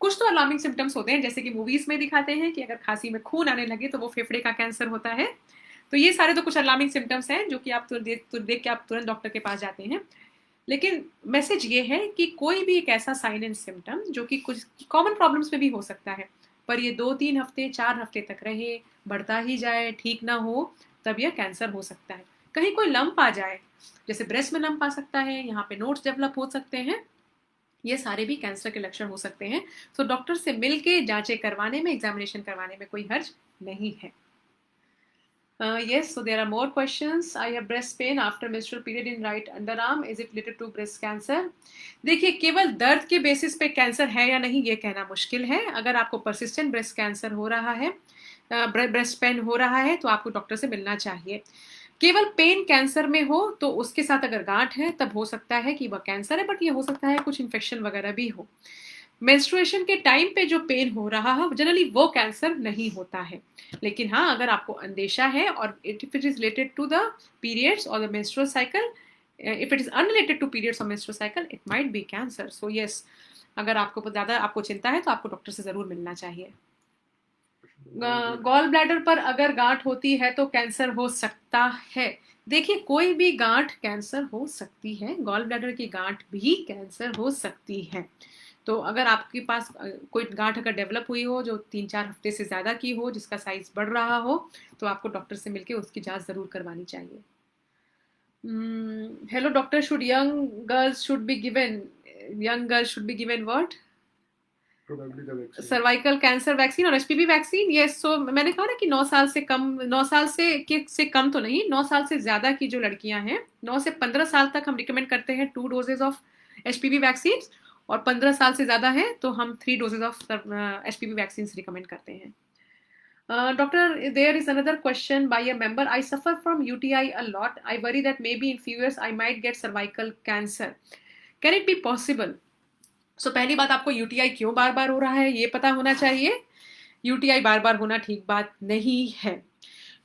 कुछ तो अलार्मिंग सिम्टम्स होते हैं, जैसे कि मूवीज में दिखाते हैं कि अगर खांसी में खून आने लगे तो वो फेफड़े का कैंसर होता है। तो ये सारे तो कुछ अलार्मिंग सिम्टम्स हैं जो कि आप देख के आप तुरंत डॉक्टर के पास जाते हैं। लेकिन मैसेज ये है कि कोई भी एक ऐसा साइन एंड सिम्टम जो कि कुछ कॉमन प्रॉब्लम्स में भी हो सकता है, पर ये 2-3 हफ्ते 4 हफ्ते तक रहे, बढ़ता ही जाए, ठीक ना हो, तब यह कैंसर हो सकता है। कहीं कोई लंप आ जाए, जैसे ब्रेस्ट में लंप आ सकता है, यहाँ पे नोड्स डेवलप हो सकते हैं, ये सारे भी कैंसर के लक्षण हो सकते हैं। तो डॉक्टर से मिलके जांचें करवाने में, एग्जामिनेशन करवाने में कोई हर्ज नहीं है। Yes, so there are more questions. I have breast pain after menstrual period in right underarm. Is it related to breast cancer? देखिए, केवल दर्द के बेसिस पे कैंसर है या नहीं ये कहना मुश्किल है। अगर आपको परसिस्टेंट ब्रेस्ट कैंसर हो रहा है, ब्रेस्ट पेन हो रहा है, तो आपको डॉक्टर से मिलना चाहिए। केवल पेन कैंसर में हो तो उसके साथ अगर गांठ है तब हो सकता है कि वह कैंसर है, बट ये हो सकता है कुछ इन्फेक्शन वगैरह भी हो। मेंस्ट्रुएशन के टाइम पे जो पेन हो रहा है जनरली वो कैंसर नहीं होता है। लेकिन हाँ, अगर आपको अंदेशा है और if it is related to the periods और the menstrual cycle, if it is unrelated to periods और menstrual cycle, it might be cancer. So yes, अगर आपको ज़्यादा आपको चिंता है तो आपको डॉक्टर से ज़रूर मिलना चाहिए। गॉल ब्लैडर पर अगर गांठ होती है तो कैंसर हो सकता है? देखिए, कोई भी गांठ कैंसर हो सकती है, गॉल ब्लैडर की गांठ भी कैंसर हो सकती है। तो अगर आपके पास कोई गांठ अगर डेवलप हुई हो जो 3-4 हफ्ते से ज़्यादा की हो, जिसका साइज बढ़ रहा हो, तो आपको डॉक्टर से मिलके उसकी जांच ज़रूर करवानी चाहिए। Hello doctor, should young girls should be given what? Cervical cancer vaccine और HPV वैक्सीन। यस, सो मैंने कहा ना कि 9 साल से कम, 9 साल से कम तो नहीं, 9 साल से ज़्यादा की जो लड़कियां हैं, 9 से 15 साल तक हम रिकमेंड करते हैं 2 डोजेज ऑफ HPV वैक्सीन, और 15 साल से ज़्यादा है तो हम 3 doses of HPV vaccine recommend करते हैं। Doctor, there is another question by a member. I suffer from UTI a lot. I worry that maybe in few years I might get cervical cancer. Can it be possible? So पहली बात, आपको UTI क्यों बार बार हो रहा है ये पता होना चाहिए. UTI बार बार होना ठीक बात नहीं है.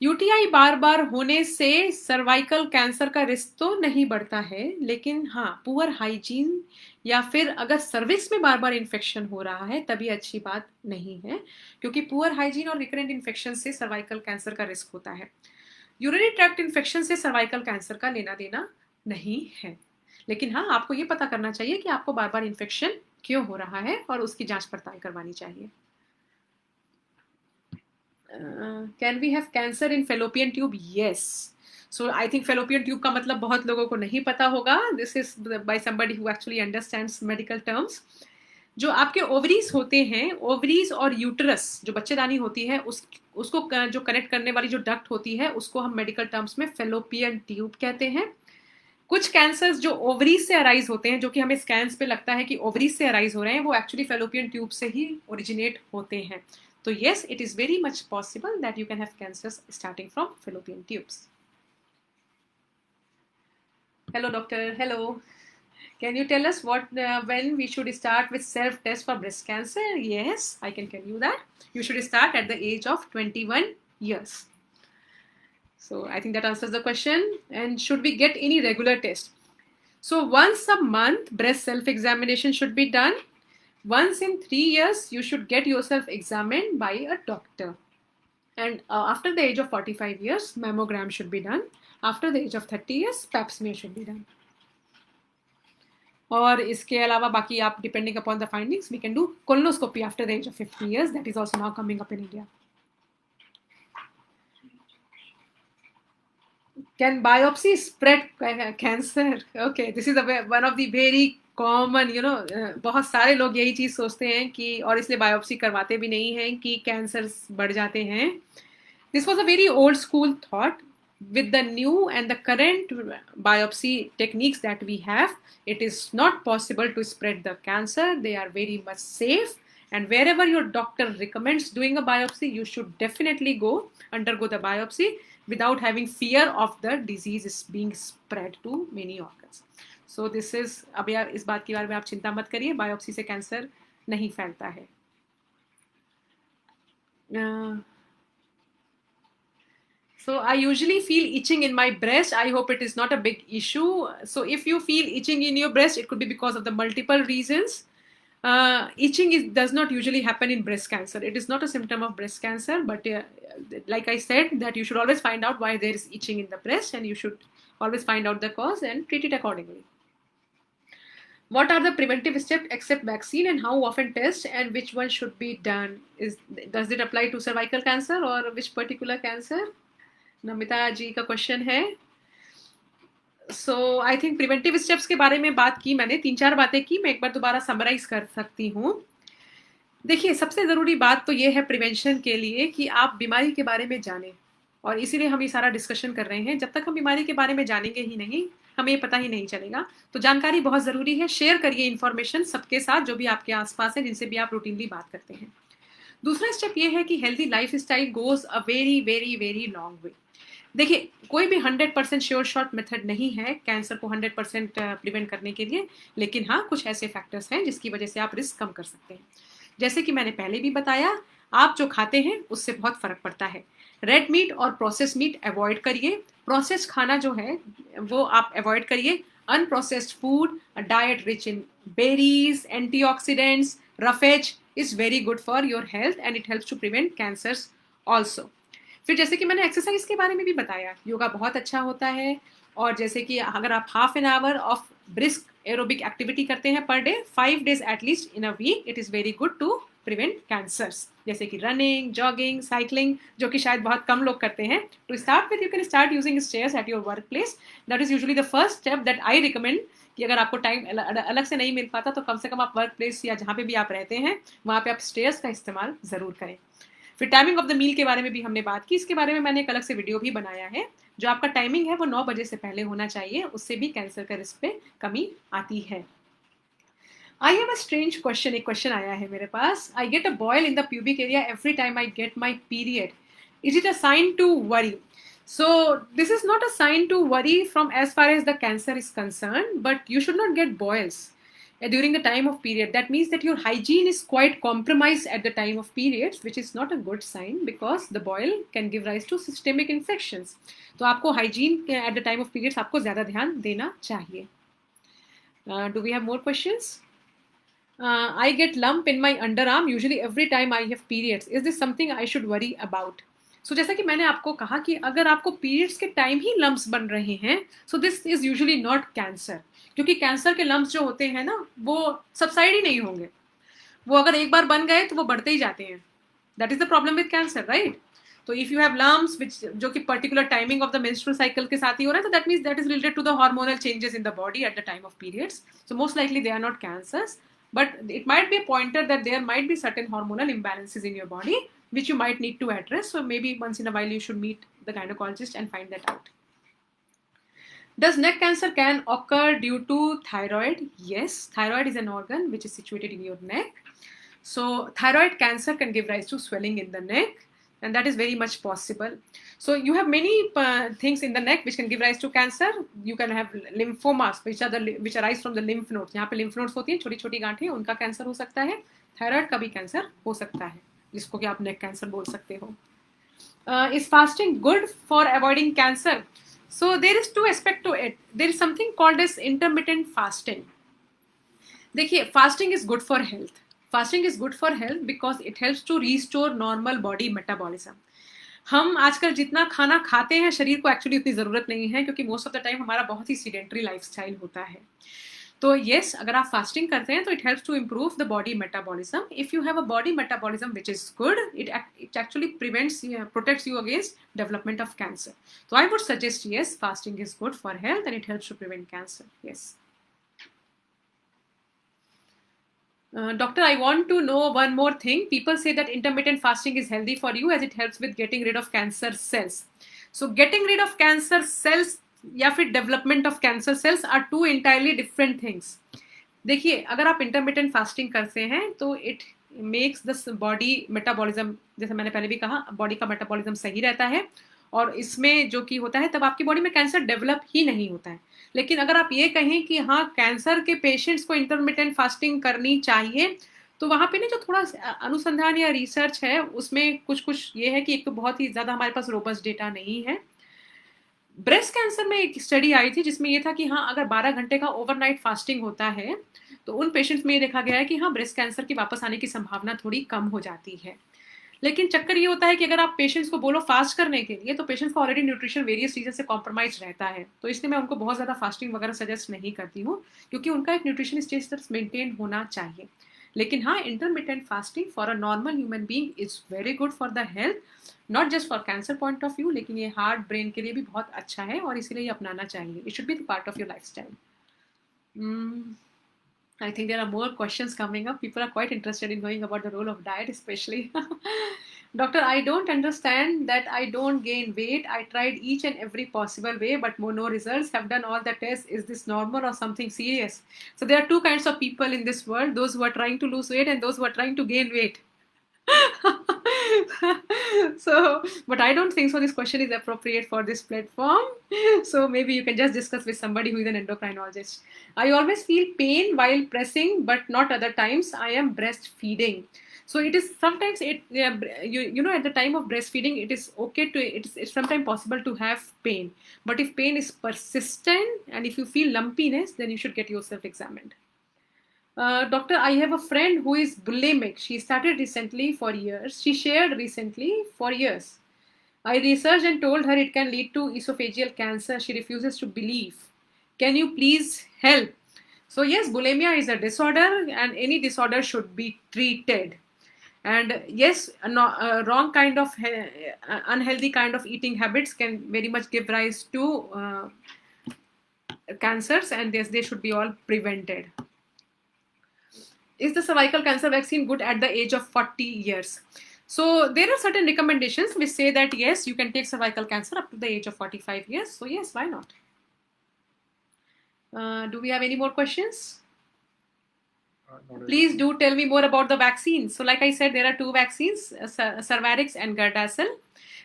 यूटीआई बार बार होने से सर्वाइकल कैंसर का रिस्क तो नहीं बढ़ता है, लेकिन हाँ, पुअर हाइजीन या फिर अगर सर्विक्स में बार बार इन्फेक्शन हो रहा है तभी अच्छी बात नहीं है, क्योंकि पुअर हाइजीन और रिकरेंट इन्फेक्शन से सर्वाइकल कैंसर का रिस्क होता है. यूरिनरी ट्रैक्ट इन्फेक्शन से सर्वाइकल कैंसर का लेना देना नहीं है, लेकिन हाँ, आपको ये पता करना चाहिए कि आपको बार बार इन्फेक्शन क्यों हो रहा है और उसकी जांच पड़ताल करवानी चाहिए. Can we have cancer in fallopian tube? Yes. So I think fallopian tube का मतलब बहुत लोगों को नहीं पता होगा. This is by somebody who actually understands medical terms. जो आपके ओवरीज होते हैं, ओवरीज और यूटरस जो बच्चेदानी होती है, उसको जो कनेक्ट करने वाली जो डक्ट होती है, उसको हम मेडिकल टर्म्स में fallopian ट्यूब कहते हैं. कुछ कैंसर्स जो ओवरीज से अराइज होते हैं, जो कि हमें स्कैन्स पे लगता है कि ओवरीज से अराइज हो रहे हैं, वो एक्चुअली fallopian ट्यूब से ही ओरिजिनेट होते हैं. So yes, it is very much possible that you can have cancers starting from fallopian tubes. Hello, doctor. Hello. Can you tell us when we should start with self-test for breast cancer? Yes, I can tell you that. You should start at the age of 21 years. So I think that answers the question. And should we get any regular test? So once a month, breast self-examination should be done. Once in 3 years, you should get yourself examined by a doctor. And after the age of 45 years, mammogram should be done. After the age of 30 years, pap smear should be done. और इसके अलावा बाकी आप, depending upon the findings, we can do colonoscopy after the age of 50 years. That is also now coming up in India. Can biopsy spread cancer? Okay, this is one of the very common बहुत सारे लोग यही चीज सोचते हैं कि, और इसलिए बायोप्सी करवाते भी नहीं हैं कि कैंसर बढ़ जाते हैं. This was a very old school thought. With the new and the current biopsy techniques that we have, it is not possible to spread the cancer. They are very much safe, and wherever your doctor recommends doing a biopsy, you should definitely undergo the biopsy without having fear of the disease being spread to many organs. So this is, अब यार इस बात के बारे में आप चिंता मत करिए, बायोप्सी से कैंसर नहीं फैलता है. So I usually feel itching in my breast. I hope it is not a big issue. So if you feel itching in your breast, it could be because of the multiple reasons. Itching does not usually happen in breast cancer. It is not a symptom of breast cancer, but like I said, that you should always find out why there is itching in the breast, and you should always find out the cause and treat it accordingly. What are the preventive steps except vaccine, and how often test, and which one should be done? Does it apply to cervical cancer or which particular cancer? Namita जी का question है. सो I think preventive steps के बारे में बात की मैंने, 3-4 बातें की. मैं एक बार दोबारा समराइज कर सकती हूँ. देखिए, सबसे ज़रूरी बात तो ये है प्रिवेंशन के लिए कि आप बीमारी के बारे में जानें, और इसीलिए हम ये सारा डिस्कशन कर रहे हैं. जब तक हम बीमारी के बारे में जानेंगे ही नहीं, हमें ये पता ही नहीं चलेगा. तो जानकारी बहुत ज़रूरी है. शेयर करिए इन्फॉर्मेशन सबके साथ जो भी आपके आसपास है, जिनसे भी आप रूटीनली बात करते हैं. दूसरा स्टेप ये है कि healthy life style goes a very very very long way. देखिए, कोई भी 100% श्योर शॉट मेथड नहीं है कैंसर को 100% प्रिवेंट करने के लिए, लेकिन हाँ, कुछ ऐसे फैक्टर्स हैं जिसकी वजह से आप रिस्क कम कर सकते हैं. जैसे कि मैंने पहले भी बताया, आप जो खाते हैं उससे बहुत फर्क पड़ता है. रेड मीट और प्रोसेस मीट अवॉइड करिए. प्रोसेस खाना जो है वो आप अवॉइड करिए. Unprocessed food, diet rich in berries, antioxidants, roughage is very good for your health and it helps to prevent cancers also. फिर जैसे कि मैंने एक्सरसाइज के बारे में भी बताया, योगा बहुत अच्छा होता है. और जैसे कि अगर आप half an hour of brisk aerobic activity करते हैं per day, 5 days at least in a week, it is very good to prevent cancers. जैसे कि रनिंग, जॉगिंग, साइकिलिंग, जो कि शायद बहुत कम लोग करते हैं. To start with, you can start using stairs at your work place. That is usually the first step that I recommend, कि अगर आपको टाइम अलग से नहीं मिल पाता तो कम से कम आप वर्क प्लेस या जहाँ पे भी आप रहते हैं वहाँ पे आप स्टेयर्स का इस्तेमाल ज़रूर करें. फिर टाइमिंग ऑफ द मील के बारे में भी हमने बात की. इसके बारे में मैंने एक अलग से वीडियो भी बनाया है. जो आपका टाइमिंग है वो 9 बजे से पहले होना चाहिए, उससे भी कैंसर का रिस्क पे कमी आती है. I have a strange question, एक क्वेश्चन आया है मेरे पास. I get a boil in the pubic area every time I get my period. Is it a sign to worry? So this is not a sign to worry from as far as the cancer is concerned, but you should not get boils during the time of period. That means that your hygiene is quite compromised at the time of periods, which is not a good sign because the boil can give rise to systemic infections. तो आपको hygiene at the time of periods आपको ज़्यादा ध्यान देना चाहिए. Do we have more questions? I get lump in my underarm usually every time I have periods. Is this something I should worry about? So जैसा कि मैंने आपको कहा कि अगर आपको पीरियड्स के टाइम ही लम्प्स बन रहे हैं, so this is usually not cancer, क्योंकि कैंसर के लम्प्स जो होते हैं ना वो सबसाइड ही नहीं होंगे, वो अगर एक बार बन गए तो वो बढ़ते ही जाते हैं. That is the problem with cancer, right? तो if you have lumps which जो कि particular timing of the menstrual cycle के साथ ही हो रहा है, तो that means that is related to the hormonal changes in the body at the time of periods. So most likely they are not cancers, but it might be a pointer that there might be certain hormonal imbalances in your body which you might need to address. So maybe once in a while you should meet the gynecologist and find that out. Does neck cancer can occur due to thyroid? Yes, thyroid is an organ which is situated in your neck. So thyroid cancer can give rise to swelling in the neck, and that is very much possible. So you have many things in the neck which can give rise to cancer. You can have lymphomas which arise from the lymph nodes. यहाँ पे lymph nodes होती हैं, छोटी छोटी गांठें, उनका cancer हो सकता है. थायराइड का भी कैंसर हो सकता है, जिसको कि आप नेक कैंसर बोल सकते हो. Is fasting good for avoiding cancer? So there is two aspects to it. There is something called as intermittent fasting. देखिए, fasting is good for health. Fasting is good for health because it helps to restore normal body metabolism. हम आजकल जितना खाना खाते हैं शरीर को actually उतनी ज़रूरत नहीं है, क्योंकि मोस्ट ऑफ द टाइम हमारा बहुत ही सीडेंटरी लाइफस्टाइल होता है. तो येस, अगर आप फास्टिंग करते हैं तो it helps to improve the body metabolism. If you have a body metabolism which is good, it actually protects you against development of cancer. तो I would suggest yes, fasting is good for health and it helps to prevent cancer. Yes. Doctor, I want to know one more thing. People say that intermittent fasting is healthy for you as it helps with getting rid of cancer cells. So getting rid of cancer cells या फिर development of cancer cells are two entirely different things. देखिए, अगर आप intermittent fasting करते हैं तो it makes the body metabolism, जैसे मैंने पहले भी कहा, बॉडी का मेटाबॉलिज्म सही रहता है, और इसमें जो कि होता है तब आपकी बॉडी में कैंसर डेवलप ही नहीं होता है. लेकिन अगर आप ये कहें कि हाँ, कैंसर के पेशेंट्स को इंटरमिटेंट फास्टिंग करनी चाहिए, तो वहाँ पे ना जो थोड़ा अनुसंधान या रिसर्च है उसमें कुछ ये है कि एक तो बहुत ही ज़्यादा हमारे पास रोबस्ट डेटा नहीं है. ब्रेस्ट कैंसर में एक स्टडी आई थी जिसमें ये था कि हाँ, अगर 12 घंटे का ओवरनाइट फास्टिंग होता है तो उन पेशेंट्स में ये देखा गया है कि हाँ, ब्रेस्ट कैंसर की वापस आने की संभावना थोड़ी कम हो जाती है. लेकिन चक्कर ये होता है कि अगर आप पेशेंट्स को बोलो फास्ट करने के लिए, तो पेशेंट्स को ऑलरेडी न्यूट्रिशन वेरियस रीजन से कॉम्प्रोमाइज रहता है. तो इसलिए मैं उनको बहुत ज़्यादा फास्टिंग वगैरह सजेस्ट नहीं करती हूँ, क्योंकि उनका एक न्यूट्रिशन स्टेटस मेंटेन होना चाहिए. लेकिन हाँ, intermittent fasting for a normal human being is very good for the health, not just for cancer point of view, लेकिन ये हार्ट ब्रेन के लिए भी बहुत अच्छा है और इसीलिए अपनाना चाहिए. It should be the part of your life style. I think there are more questions coming up. People are quite interested in knowing about the role of diet, especially. Doctor, I don't understand that I don't gain weight. I tried each and every possible way, but no results. Have done all the tests. Is this normal or something serious? So there are two kinds of people in this world: those who are trying to lose weight and those who are trying to gain weight. So, but I don't think so. This question is appropriate for this platform. So maybe you can just discuss with somebody who is an endocrinologist. I always feel pain while pressing, but not other times. I am breastfeeding. So it is sometimes you know at the time of breastfeeding it is okay to it's sometimes possible to have pain, but if pain is persistent and if you feel lumpiness, then you should get yourself examined. Doctor, I have a friend who is bulimic. She started recently for years. She shared recently for years. I researched and told her it can lead to esophageal cancer. She refuses to believe. Can you please help? So yes, bulimia is a disorder and any disorder should be treated. And yes, a wrong kind of unhealthy kind of eating habits can very much give rise to cancers, and they should be all prevented. Is the cervical cancer vaccine good at the age of 40 years? So there are certain recommendations which say that yes, you can take cervical cancer up to the age of 45 years. So yes, why not? Do we have any more questions? Please do tell me more about the vaccines. So, like I said, there are two vaccines, Cervarix and Gardasil.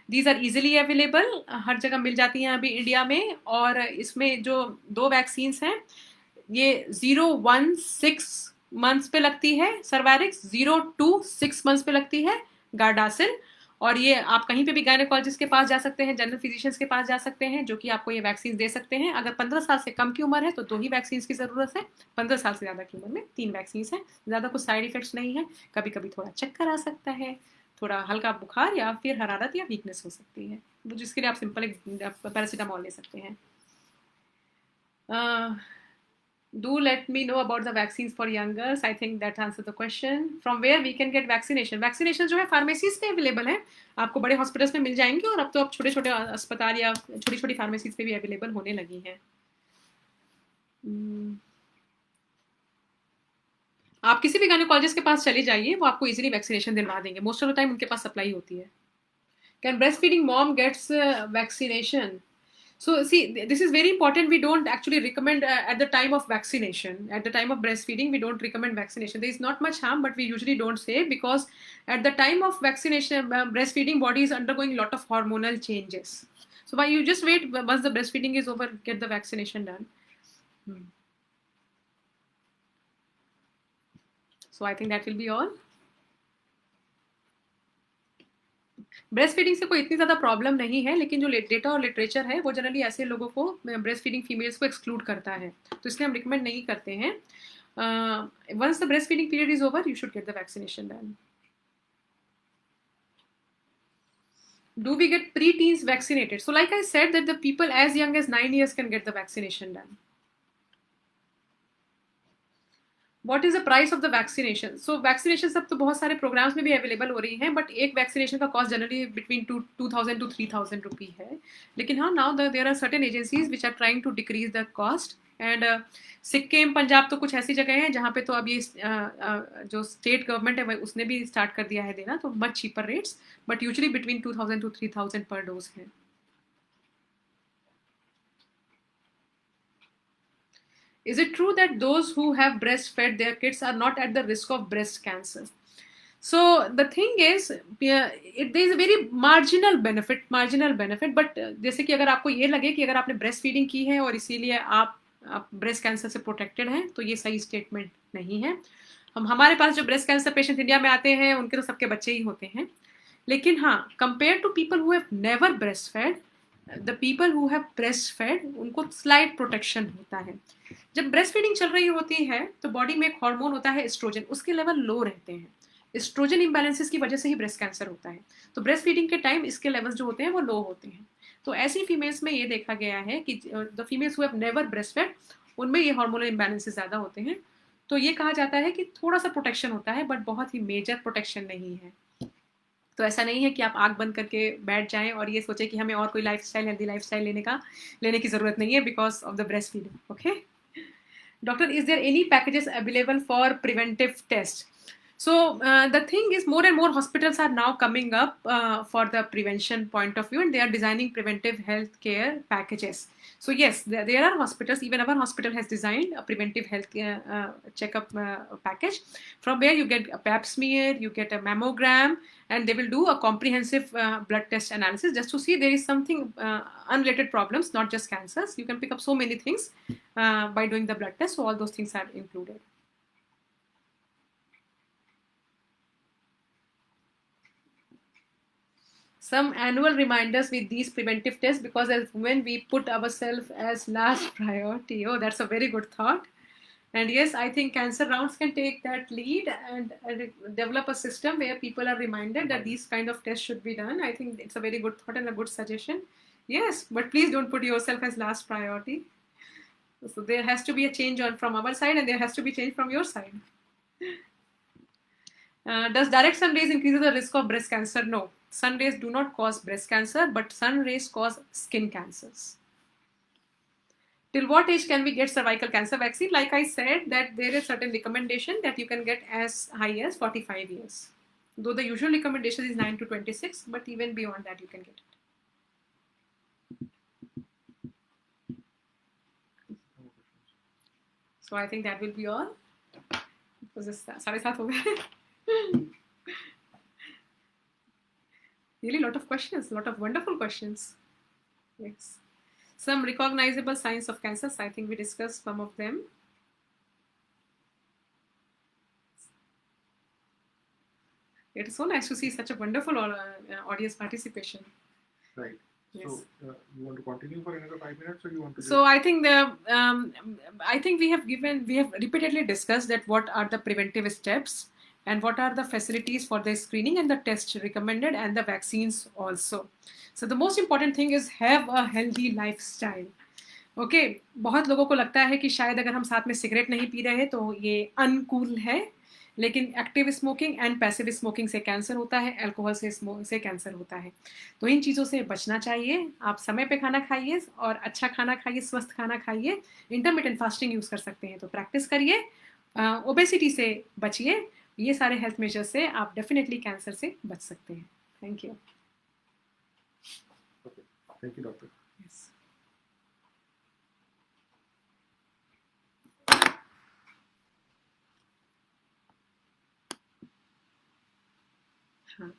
These are easily available. हर जगह मिल जाती हैं अभी India में. और इसमें जो दो vaccines हैं, ये 0-1-6 मंथ्स पे लगती है सर्वैरिक्स, 0-6 मंथ्स पे लगती है गार्डासिल. और ये आप कहीं पे भी गायनेकोलॉजिस्ट के पास जा सकते हैं, जनरल फिजिशियंस के पास जा सकते हैं, जो कि आपको ये वैक्सीन दे सकते हैं. अगर 15 साल से कम की उम्र है तो 2 ही वैक्सीन की ज़रूरत है. 15 साल से ज़्यादा की उम्र में 3 वैक्सीन हैं. ज़्यादा कुछ साइड इफेक्ट्स नहीं है. कभी कभी थोड़ा चक्कर आ सकता है, थोड़ा हल्का बुखार या फिर हरारत या वीकनेस हो सकती है, जिसके लिए आप सिंपल एक पैरासीटामोल ले सकते हैं. Do let me know about the vaccines for youngers. I think that answers the question. From where we can get vaccination? Vaccination जो है फार्मेसीज पे अवेलेबल है. आपको बड़े हॉस्पिटल्स में मिल जाएंगे, और अब तो अब छोटे छोटे अस्पताल या छोटी छोटी फार्मेसीज पे भी अवेलेबल होने लगी हैं. आप किसी भी गायनेकोलॉजिस्ट के पास चले जाइए, वो आपको इजीली वैक्सीनेशन दिलवा देंगे. मोस्ट ऑफ द टाइम उनके पास सप्लाई होती है. Can breast feeding mom gets vaccination? So see, this is very important. We don't actually recommend at the time of vaccination. At the time of breastfeeding, we don't recommend vaccination. There is not much harm, but we usually don't say, because at the time of vaccination, breastfeeding body is undergoing a lot of hormonal changes. So why you just wait, once the breastfeeding is over, get the vaccination done. So I think that will be all. Breast feeding से कोई इतनी ज़्यादा problem नहीं है, लेकिन जो data और literature है वो जनरली ऐसे लोगों को, ब्रेस्ट फीडिंग फीमेल्स को एक्सक्लूड करता है, तो इसलिए हम रिकमेंड नहीं करते हैं. Once the breast feeding period is over, you should get the vaccination done. Do we get pre-teens vaccinated? So like I said, that the people as young as 9 years can get the vaccination done. What is the price of the vaccination? So vaccination सब तो बहुत सारे programs में भी available हो रही हैं, but एक vaccination का cost generally between 2,000 to 3,000 रुपये है. लेकिन हाँ, now there are certain agencies which are trying to decrease the cost. And Sikkim, Punjab तो कुछ ऐसी जगह हैं जहाँ पे तो अब ये जो स्टेट गवर्नमेंट है उसने भी स्टार्ट कर दिया है देना, तो much cheaper rates, but usually between 2,000 to 3,000 पर डोज है. Is it true that those who have breastfed their kids are not at the risk of breast cancer? So the thing is, there is a very marginal benefit, but जैसे कि अगर आपको ये लगे कि अगर आपने ब्रेस्ट फीडिंग की है और इसीलिए आप ब्रेस्ट कैंसर से प्रोटेक्टेड हैं, तो ये सही स्टेटमेंट नहीं है. हमारे पास जो ब्रेस्ट कैंसर पेशेंट इंडिया में आते हैं, उनके तो सबके बच्चे ही होते हैं. लेकिन हाँ, compare to people who have never breast fed, the people who have breast fed, उनको स्लाइट प्रोटेक्शन होता है. जब ब्रेस्ट फीडिंग चल रही होती है तो बॉडी में एक हार्मोन होता है एस्ट्रोजन, उसके लेवल लो रहते हैं. एस्ट्रोजन इम्बैलेंसेस की वजह से ही ब्रेस्ट कैंसर होता है. तो ब्रेस्ट फीडिंग के टाइम इसके लेवल्स जो होते हैं वो लो होते हैं. तो ऐसी फीमेल्स में ये देखा गया है कि the females who have never breast fed, उनमें ये हार्मोनल इम्बैलेंसेस ज़्यादा होते हैं. तो ये कहा जाता है कि थोड़ा सा प्रोटेक्शन होता है, बट बहुत ही मेजर प्रोटेक्शन नहीं है. तो ऐसा नहीं है कि आप आँख बंद करके बैठ जाएं और ये सोचें कि हमें और कोई हेल्दी लाइफस्टाइल लेने की ज़रूरत नहीं है because of the breast feeding. Okay Doctor, is there any packages available for preventive test? So the thing is, more and more hospitals are now coming up for the prevention point of view, and they are designing preventive health care packages. So yes, there are hospitals, even our hospital has designed a preventive health checkup package, from where you get a pap smear, you get a mammogram, and they will do a comprehensive blood test analysis just to see there is something unrelated problems, not just cancers. You can pick up so many things by doing the blood test, so all those things are included. Some annual reminders with these preventive tests, because as when we put ourselves as last priority. Oh, that's a very good thought. And yes, I think cancer rounds can take that lead and develop a system where people are reminded that these kind of tests should be done. I think it's a very good thought and a good suggestion. Yes, but please don't put yourself as last priority. So there has to be a change from our side, and there has to be change from your side. Does direct sun rays increase the risk of breast cancer? No. Sun rays do not cause breast cancer, but sun rays cause skin cancers. Till what age can we get cervical cancer vaccine? Like I said, that there is certain recommendation that you can get as high as 45 years. Though the usual recommendation is 9 to 26, but even beyond that you can get it. So I think that will be all. तो 7:30 हो गए. Really, lot of questions, lot of wonderful questions. Yes. Some recognizable signs of cancers. I think we discussed some of them. It is so nice to see such a wonderful audience participation.
Right.
Yes.
So you want to continue for another 5 minutes, or you want to?
So I think we have repeatedly discussed that what are the preventive steps and what are the facilities for the screening and the tests recommended and the vaccines also. So the most important thing is have a healthy lifestyle. Okay बहुत लोगों को लगता है कि शायद अगर हम साथ में सिगरेट नहीं पी रहे हैं तो ये अनकूल है, लेकिन active smoking and passive smoking से कैंसर होता है, अल्कोहल से कैंसर होता है. तो इन चीज़ों से बचना चाहिए. आप समय पे खाना खाइए और अच्छा खाना खाइए, स्वस्थ खाना खाइए. इंटरमीडिएट फास्टिंग यूज़ कर सकते हैं तो प्रैक्टिस करिए. ओबेसिटी से बचिए. ये सारे हेल्थ मेजर्स से आप डेफिनेटली कैंसर से बच सकते हैं. Thank you.
Thank you doctor.
Yes. हाँ.